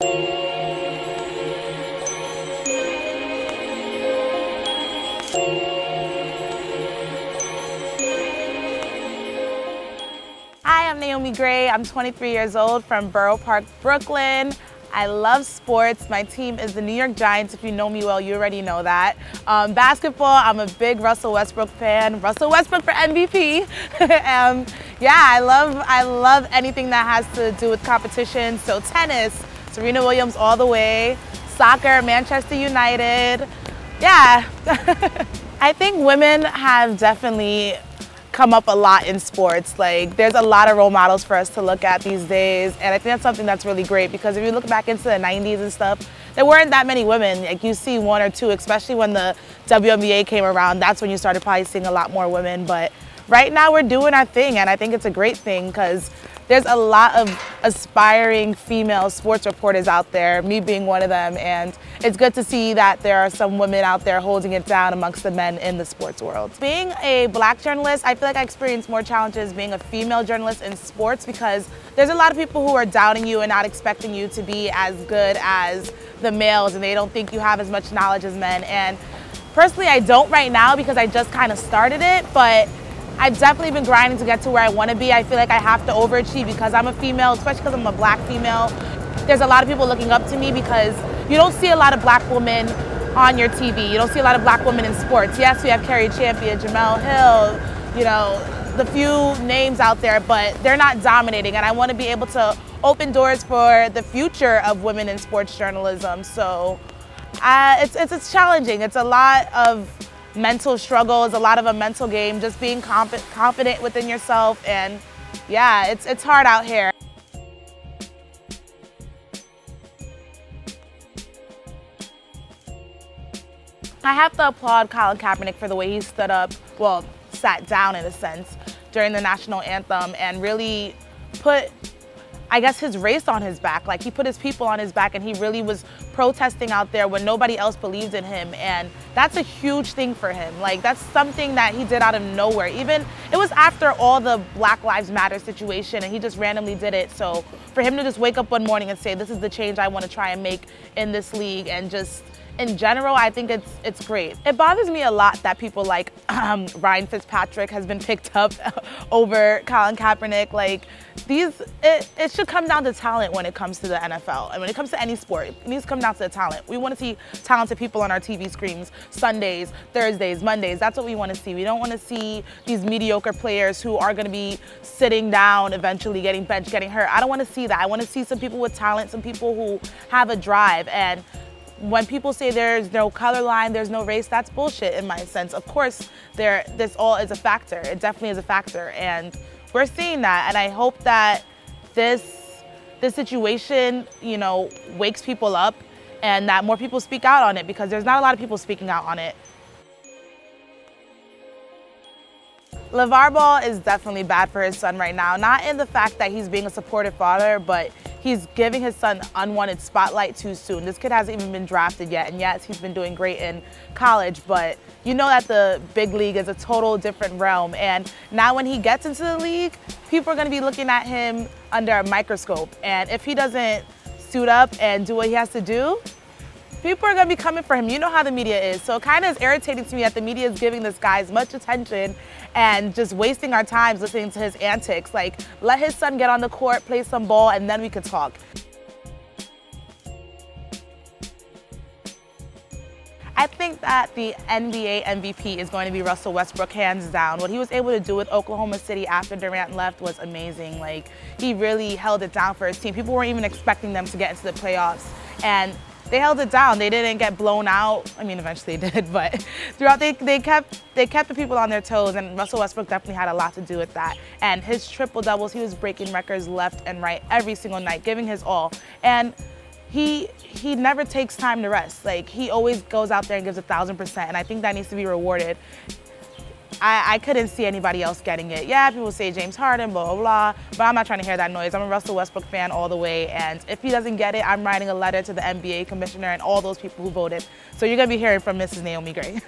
Hi, I'm Naomi Grey. I'm 23 years old from Borough Park, Brooklyn. I love sports. My team is the New York Giants. If you know me well, you already know that. Basketball, I'm a big Russell Westbrook fan. Russell Westbrook for MVP. Yeah, I love anything that has to do with competition. So tennis, Serena Williams all the way. Soccer, Manchester United. Yeah. I think women have definitely come up a lot in sports. Like, there's a lot of role models for us to look at these days, and I think that's something that's really great, because if you look back into the 90s and stuff, there weren't that many women. Like, you see one or two, especially when the WNBA came around. That's when you started probably seeing a lot more women. But right now we're doing our thing, and I think it's a great thing, because there's a lot of aspiring female sports reporters out there, me being one of them, and it's good to see that there are some women out there holding it down amongst the men in the sports world. Being a black journalist, I feel like I experienced more challenges being a female journalist in sports, because there's a lot of people who are doubting you and not expecting you to be as good as the males, and they don't think you have as much knowledge as men. And personally, I don't right now, because I just kind of started it, but I've definitely been grinding to get to where I want to be. I feel like I have to overachieve because I'm a female, especially because I'm a black female. There's a lot of people looking up to me, because you don't see a lot of black women on your TV. You don't see a lot of black women in sports. Yes, we have Carrie Champion, Jamel Hill, you know, the few names out there, but they're not dominating. And I want to be able to open doors for the future of women in sports journalism. So it's challenging. It's a lot of mental struggles, a lot of a mental game, just being confident within yourself, and yeah, it's hard out here. I have to applaud Colin Kaepernick for the way he stood up, well, sat down in a sense, during the national anthem, and really put, I guess, his race on his back. Like, he put his people on his back, and he really was protesting out there when nobody else believed in him, and that's a huge thing for him. Like, that's something that he did out of nowhere. Even, it was after all the Black Lives Matter situation, and he just randomly did it. So for him to just wake up one morning and say, this is the change I want to try and make in this league, and just in general, I think it's great. It bothers me a lot that people like Ryan Fitzpatrick has been picked up over Colin Kaepernick. Like, it should come down to talent when it comes to the NFL. And when it comes to any sport, it needs to come down to the talent. We want to see talented people on our TV screens Sundays, Thursdays, Mondays. That's what we want to see. We don't want to see these mediocre players who are going to be sitting down, eventually getting benched, getting hurt. I don't want to see that. I want to see some people with talent, some people who have a drive. And when people say there's no color line, there's no race, that's bullshit in my sense. Of course, this all is a factor. It definitely is a factor, and we're seeing that. And I hope that this situation, you know, wakes people up, and that more people speak out on it, because there's not a lot of people speaking out on it. Lavar Ball is definitely bad for his son right now. Not in the fact that he's being a supportive father, but he's giving his son unwanted spotlight too soon. This kid hasn't even been drafted yet, and yes, he's been doing great in college, but you know that the big league is a total different realm. And now when he gets into the league, people are gonna be looking at him under a microscope. And if he doesn't suit up and do what he has to do, people are gonna be coming for him. You know how the media is. So it kind of is irritating to me that the media is giving this guy as much attention and just wasting our time listening to his antics. Like, let his son get on the court, play some ball, and then we could talk. I think that the NBA MVP is going to be Russell Westbrook, hands down. What he was able to do with Oklahoma City after Durant left was amazing. Like, he really held it down for his team. People weren't even expecting them to get into the playoffs, and they held it down. They didn't get blown out. I mean, eventually they did, but throughout they kept the people on their toes, and Russell Westbrook definitely had a lot to do with that. And his triple doubles, he was breaking records left and right every single night, giving his all. And he never takes time to rest. Like, he always goes out there and gives 1,000%, and I think that needs to be rewarded. I couldn't see anybody else getting it. Yeah, people say James Harden, blah, blah, blah, but I'm not trying to hear that noise. I'm a Russell Westbrook fan all the way, and if he doesn't get it, I'm writing a letter to the NBA commissioner and all those people who voted. So you're gonna be hearing from Mrs. Naomi Grey.